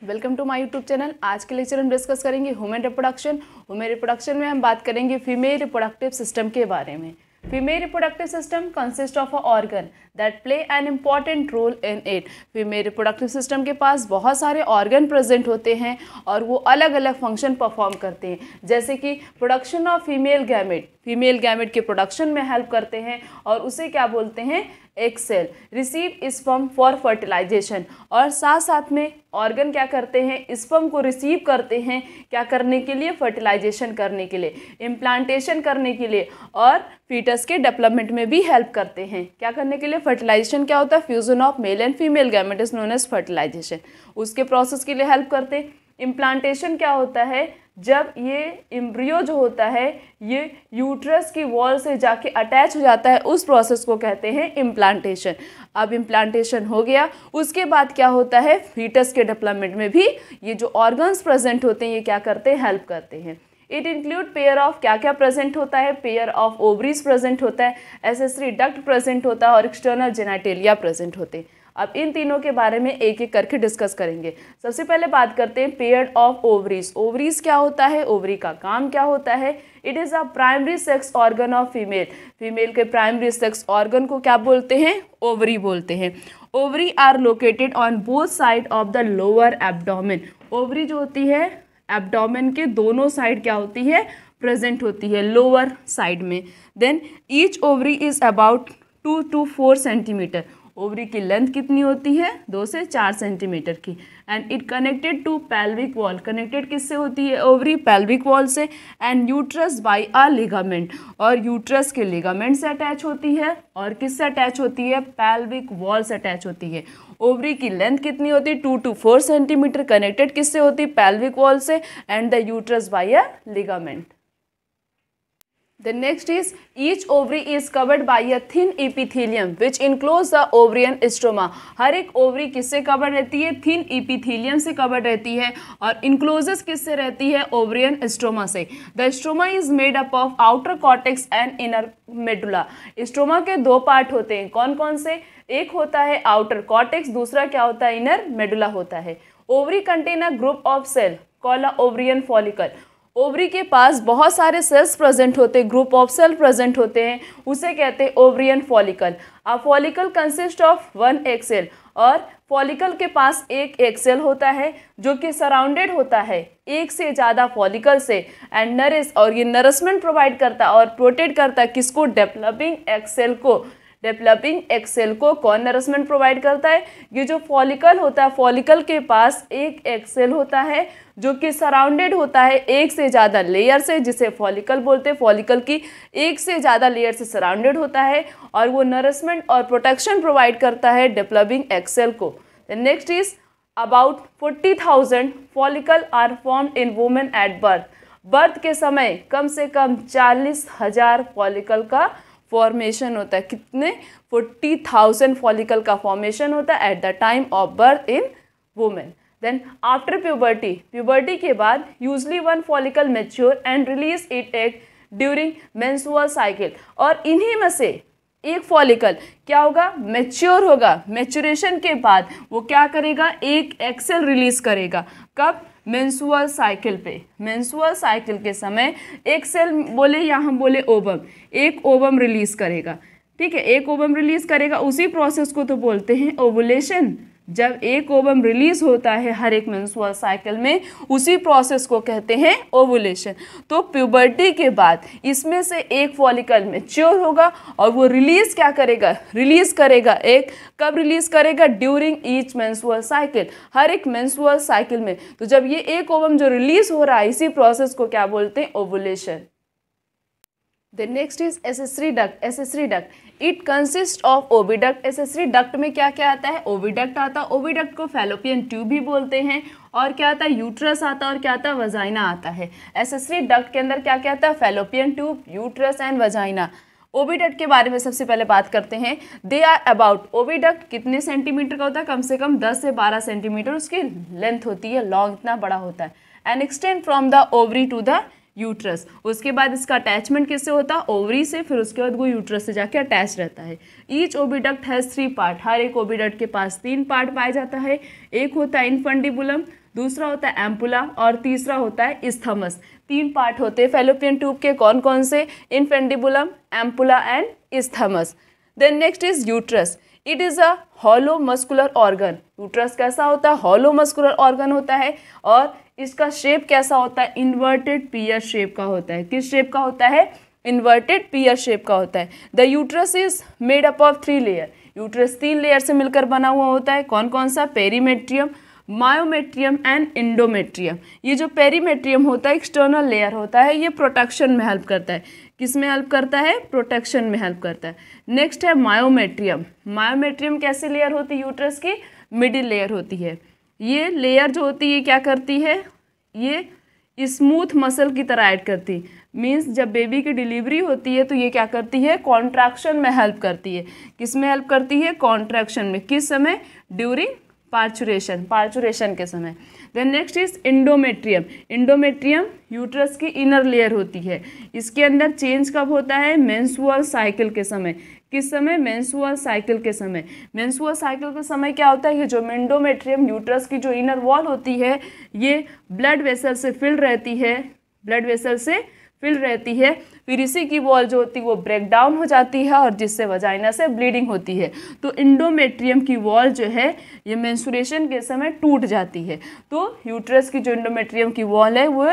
Welcome to my YouTube channel. आज के lecture हम डिस्कस करेंगे ह्यूमन रिप्रोडक्शन। ह्यूमन रिप्रोडक्शन में हम बात करेंगे फीमेल रिप्रोडक्टिव सिस्टम के बारे में। Female reproductive system consist of a organ that play an important role in it. Female reproductive system के पास बहुत सारे ऑर्गन प्रेजेंट होते हैं और वो अलग अलग फंक्शन परफॉर्म करते हैं, जैसे कि प्रोडक्शन ऑफ फीमेल गैमेट के प्रोडक्शन में हेल्प करते हैं और उसे क्या बोलते हैं, egg cell. Receive sperm for fertilization, और साथ साथ में ऑर्गन क्या करते हैं, स्पर्म को रिसीव करते हैं क्या करने के लिए, फर्टिलाइजेशन करने के लिए, इम्प्लांटेशन करने के लिए और फीटस के डेवलपमेंट में भी हेल्प करते हैं। क्या करने के लिए, फर्टिलाइजेशन क्या होता है, fusion of male and female gamete is known as fertilization, उसके प्रोसेस के लिए हेल्प करते हैं। इम्प्लांटेशन क्या होता है, जब ये एम्ब्रियो जो होता है ये यूट्रस की वॉल से जाके अटैच हो जाता है, उस प्रोसेस को कहते हैं इम्प्लांटेशन। अब इम्प्लांटेशन हो गया, उसके बाद क्या होता है, फीटस के डेवलपमेंट में भी ये जो ऑर्गन्स प्रेजेंट होते हैं ये क्या करते हैं, हेल्प करते हैं। इट इंक्लूड पेयर ऑफ, क्या क्या प्रेजेंट होता है, पेयर ऑफ ओवरीज प्रेजेंट होता है, एसेसरी डक्ट प्रेजेंट होता है और एक्सटर्नल जेनिटेलिया प्रेजेंट होते हैं। अब इन तीनों के बारे में एक एक करके डिस्कस करेंगे। सबसे पहले बात करते हैं पेयर ऑफ ओवरीज। ओवरीज क्या होता है, ओवरी का काम क्या होता है, it is a primary sex organ of female. Female के प्राइमरी सेक्स ऑर्गन को क्या बोलते हैं, ओवरी बोलते हैं। Ovary are located on both side of the lower abdomen. Ovary जो होती है एब्डोमेन के दोनों साइड क्या होती है, प्रेजेंट होती है, लोअर साइड में। Then each ovary is about 2 to 4 centimetre. Ovary की लेंथ कितनी होती है, 2 से 4 सेंटीमीटर की। And it connected to pelvic wall, connected किससे होती है ओवरी, पेल्विक वॉल से। And uterus by a ligament, और यूट्रस के लिगामेंट से अटैच होती है और किससे अटैच होती है, पेल्विक वॉल से अटैच होती है। ओवरी की लेंथ कितनी होती है, 2 to 4 सेंटीमीटर, कनेक्टेड किससे होती है, पेल्विक वॉल से and the uterus by a ligament. The next is each ovary is covered by a thin epithelium which enclose the ovarian stroma। हर एक ओवरी किससे कवर रहती है, थिन इपीथीलियम से कवर रहती है और इनक्लोजेस किससे रहती है, ओवरियन स्ट्रोमा से। The stroma is made up of outer cortex and inner medulla. Stroma के दो पार्ट होते हैं, कौन कौन से, एक होता है आउटर कॉर्टेक्स, दूसरा क्या होता है, इनर मेडुला होता है। Ovary contain a group of cell called a ovarian follicle. Ovary के पास बहुत सारे सेल्स प्रेजेंट होते हैं, ग्रुप ऑफ सेल प्रेजेंट होते हैं, उसे कहते हैं ovarian follicle. A follicle consist of 1 egg cell, और फॉलिकल के पास एक एग सेल होता है जो कि सराउंडेड होता है एक से ज़्यादा फॉलिकल से। एंड नरिश, और ये नरिशमेंट प्रोवाइड करता है और प्रोटेक्ट करता है किसको, डेवलपिंग एग सेल को। डेवलपिंग एग सेल को कौन नरिशमेंट प्रोवाइड करता है, ये जो फॉलिकल होता है, फॉलिकल के पास एक एग सेल होता है जो कि सराउंडेड होता है एक से ज़्यादा लेयर से, जिसे फॉलिकल बोलते हैं। फॉलिकल की एक से ज़्यादा लेयर से सराउंडेड होता है और वो नरिशमेंट और प्रोटेक्शन प्रोवाइड करता है डेवलपिंग एग सेल को। Next is about 40,000 follicle are formed in women at birth. Birth के समय कम से कम 40,000 फॉलिकल का फॉर्मेशन होता है। कितने, 40,000 फॉलिकल का फॉर्मेशन होता है at the time of birth in women. Then after puberty, puberty के बाद usually 1 follicle mature and release it egg during menstrual cycle. और इन्हीं में से एक फॉलिकल क्या होगा, मैच्योर होगा। मैच्योरेशन के बाद वो क्या करेगा, एक एग सेल रिलीज करेगा। कब, मेंस्ट्रुअल साइकिल पे। मेंस्ट्रुअल साइकिल के समय एक सेल बोले या हम बोले ओवम, एक ओवम रिलीज करेगा। ठीक है, एक ओवम रिलीज करेगा, उसी प्रोसेस को तो बोलते हैं ओवुलेशन। जब एक ओवम रिलीज होता है हर एक मेंस्ट्रुअल साइकिल में, उसी प्रोसेस को कहते हैं ओवुलेशन। तो प्यूबर्टी के बाद इसमें से एक फॉलिकल मैच्योर होगा और वो रिलीज क्या करेगा, रिलीज करेगा एक, कब रिलीज करेगा, ड्यूरिंग ईच मेंस्ट्रुअल साइकिल, हर एक मेंस्ट्रुअल साइकिल में। तो जब ये एक ओवम जो रिलीज हो रहा है, इसी प्रोसेस को क्या बोलते हैं, ovulation. The next is accessory duct. accessory duct, it consists of oviduct. accessory duct में क्या क्या आता है, ओविडक्ट आता है। ओविडक्ट को फैलोपियन ट्यूब भी बोलते हैं। और क्या आता है, यूट्रस आता है और क्या आता है, वजाइना आता है। accessory duct के अंदर क्या क्या आता है, fallopian tube, uterus and vagina. Oviduct के बारे में सबसे पहले बात करते हैं। दे आर अबाउट, ओविडक्ट कितने सेंटीमीटर का होता है, कम से कम 10 से 12 सेंटीमीटर उसकी लेंथ होती है, लॉन्ग इतना बड़ा होता है। And extend from the ovary to the uterus. उसके बाद इसका अटैचमेंट किससे होता है, ओवरी से, फिर उसके बाद वो यूट्रस से जाके अटैच रहता है। ईच ओविडक्ट हैज़ 3 पार्ट, हर एक ओविडक्ट के पास 3 पार्ट पाया जाता है। एक होता है इनफंडिबुलम, दूसरा होता है एम्पुला और तीसरा होता है इस्थमस। 3 पार्ट होते हैं फैलोपियन ट्यूब के, कौन कौन से? Infundibulum, ampulla and isthmus. Then next is uterus. It is a hollow muscular organ. Uterus कैसा होता है? हॉलो मस्कुलर ऑर्गन होता है और इसका शेप कैसा होता है? इन्वर्टेड पीयर शेप का होता है। किस शेप का होता है? इन्वर्टेड पीयर शेप का होता है। The uterus is made up of 3 layer. Uterus 3 layer से मिलकर बना हुआ होता है। कौन कौन सा? Perimetrium, myometrium and endometrium. ये जो पेरीमेट्रियम होता है एक्सटर्नल लेयर होता है, ये प्रोटेक्शन में हेल्प करता है। किस में हेल्प करता है? प्रोटेक्शन में हेल्प करता है। नेक्स्ट है मायोमेट्रियम। मायोमेट्रियम कैसी लेयर होती है यूट्रस की? मिडिल लेयर होती है। ये लेयर जो होती है क्या करती है? ये स्मूथ मसल की तरह ऐड करती है। मीन्स जब बेबी की डिलीवरी होती है तो ये क्या करती है? कॉन्ट्रैक्शन में हेल्प करती है। किस में हेल्प करती है? कॉन्ट्रैक्शन में। किस समय? ड्यूरिंग पार्चुरेशन के समय। Then next is endometrium. Endometrium uterus की इनर लेयर होती है। इसके अंदर चेंज कब होता है? मेंस्ट्रुअल साइकिल के समय। किस समय? मेंस्ट्रुअल साइकिल के समय। मेंस्ट्रुअल साइकिल के समय क्या होता है? ये जो इंडोमेट्रियम यूट्रस की जो इनर वॉल होती है ये ब्लड वेसल से फिल रहती है। फिर इसी की वॉल जो होती है वो ब्रेक डाउन हो जाती है और जिससे वजाइना से ब्लीडिंग होती है। तो इंडोमेट्रियम की वॉल जो है ये मेंस्ट्रुएशन के समय टूट जाती है। तो यूट्रस की जो इंडोमेट्रियम की वॉल है वो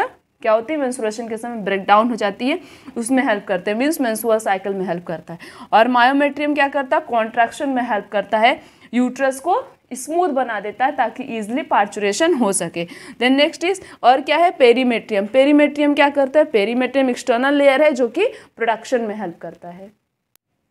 क्या होती है? मेंस्ट्रुएशन के समय ब्रेक डाउन हो जाती है, उसमें हेल्प करते हैं। मीन्स मेंस्ट्रुअल साइकिल में हेल्प करता है। और मायोमेट्रियम क्या करता है? कॉन्ट्रैक्शन में हेल्प करता है, यूट्रस को स्मूथ बना देता है ताकि इजीली पार्चुरेशन हो सके। देन नेक्स्ट इज और क्या है? पेरीमेट्रियम। पेरीमेट्रियम क्या करता है? पेरीमेट्रियम एक्सटर्नल लेयर है जो कि प्रोडक्शन में हेल्प करता है।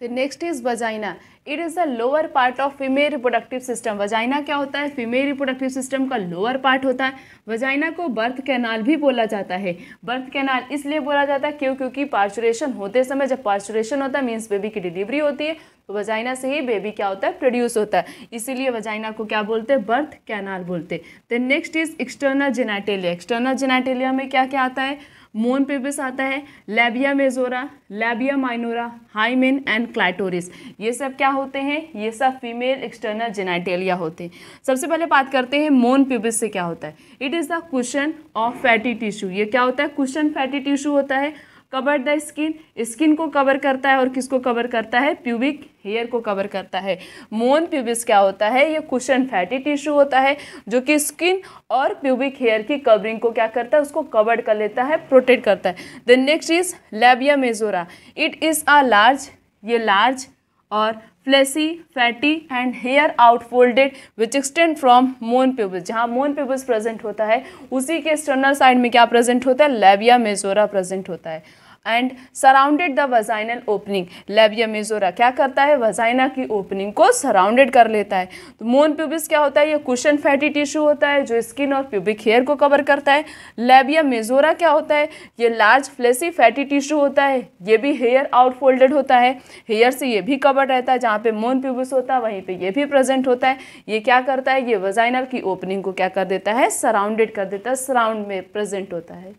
तो next is vagina. It is the lower part of female reproductive system. Vagina क्या होता है? फीमेल रिप्रोडक्टिव सिस्टम का लोअर पार्ट होता है। वजाइना को बर्थ कैनाल भी बोला जाता है। बर्थ कैनाल इसलिए बोला जाता है क्योंकि पार्चुरेशन होते समय, जब पार्चुरेशन होता है मीन्स बेबी की डिलीवरी होती है, तो वजाइना से ही बेबी क्या होता है? प्रोड्यूस होता है। इसीलिए वजाइना को क्या बोलते हैं? बर्थ कैनाल बोलते हैं। Then next is external genitalia. External genitalia में क्या क्या आता है? मोन पिबिस आता है, labia majora, labia minora, hymen and clitoris. ये सब क्या होते हैं? ये सब फीमेल एक्सटर्नल जेनिटलिया होते हैं। सबसे पहले बात करते हैं मोन पिबिस से क्या होता है। It is the cushion of fatty tissue. ये क्या होता है? कुशन फैटी टिश्यू होता है। कवर द स्किन, स्किन को कवर करता है और किसको कवर करता है? प्यूबिक हेयर को कवर करता है। मोन प्यूबिस क्या होता है? ये कुशन फैटी टिश्यू होता है जो कि स्किन और प्यूबिक हेयर की कवरिंग को क्या करता है? उसको कवर कर लेता है, प्रोटेक्ट करता है। Then next is labia majora. It is a large, ये लार्ज और fleshy, fatty and hair outfolded which extend from mons pubis. जहाँ मोन प्यूबिस प्रेजेंट होता है उसी के एक्सटर्नल साइड में क्या प्रेजेंट होता है? लैबिया मेजोरा प्रेजेंट होता है। And surrounded the vaginal opening. Labia majora क्या करता है? वजाइना की ओपनिंग को सराउंडेड कर लेता है। तो मोन प्यूबिस क्या होता है? ये कुशन फैटी टिश्यू होता है जो स्किन और प्यूबिक हेयर को कवर करता है। लैबिया मेजोरा क्या होता है? ये लार्ज फ्लेसी फैटी टिश्यू होता है, ये भी हेयर आउटफोल्डेड होता है, हेयर से ये भी कवर रहता है। जहाँ पे मोन प्यूबिस होता है वहीं पे ये भी प्रेजेंट होता है। ये क्या करता है? ये वजाइनल की ओपनिंग को क्या कर देता है? सराउंडेड कर देता है, सराउंड में प्रेजेंट होता है।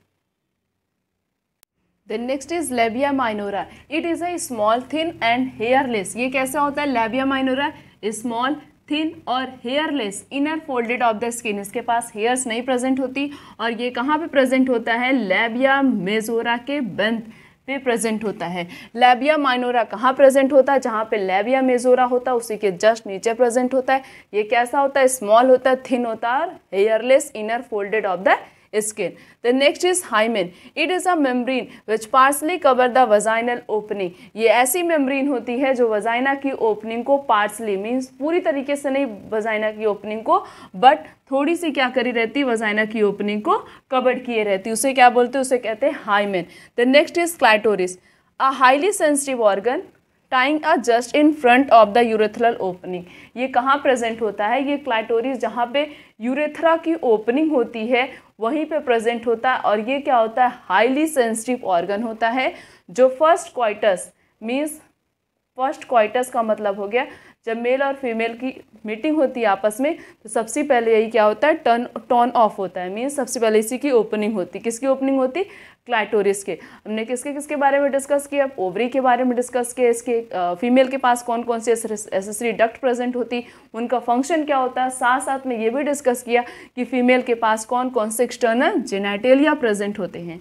Then next is labia minora. It is a small, thin and hairless. ये कैसा होता है? labia minora small, thin और hairless, inner folded of the skin. इसके पास hairs नहीं प्रेजेंट होती और ये कहाँ पे प्रेजेंट होता है? labia majora के बंद पे प्रेजेंट होता है। लैबिया माइनोरा कहाँ प्रेजेंट होता है? जहाँ पे लैबिया मेजोरा होता है उसी के जस्ट नीचे प्रेजेंट होता है। ये कैसा होता है? स्मॉल होता है, थिन होता है और hairless, inner folded of the skin. The next is hymen. It is a membrane which partially cover the vaginal opening. ये ऐसी मेम्ब्रेन होती है जो वजाइना की ओपनिंग को पार्सली मीन्स पूरी तरीके से नहीं वजाइना की ओपनिंग को बट थोड़ी सी क्या करी रहती है? वजाइना की ओपनिंग को कवर किए रहती है। उसे क्या बोलते हैं? उसे कहते हैं hymen. The next is clitoris, a highly sensitive organ tying a just in front of the urethral opening. ये कहाँ प्रेजेंट होता है? ये क्लाइटोरिस जहाँ पे यूरेथ्रा की ओपनिंग होती है वहीं पे प्रेजेंट होता है। और ये क्या होता है? हाईली सेंसिटिव ऑर्गन होता है जो first coitus means first coitus का मतलब हो गया जब मेल और फीमेल की मीटिंग होती है आपस में तो सबसे पहले यही क्या होता है, टर्न ऑफ होता है। मीन्स सबसे पहले इसी की ओपनिंग होती। किसकी ओपनिंग होती? क्लाइटोरिस के। हमने किसके किसके बारे में डिस्कस किया? ओवरी के बारे में डिस्कस किया। इसके फीमेल के पास कौन कौन सी एसेसरी डक्ट प्रेजेंट होती, उनका फंक्शन क्या होता है। साथ साथ में ये भी डिस्कस किया कि फीमेल के पास कौन कौन से एक्सटर्नल जेनिटेलिया प्रेजेंट होते हैं।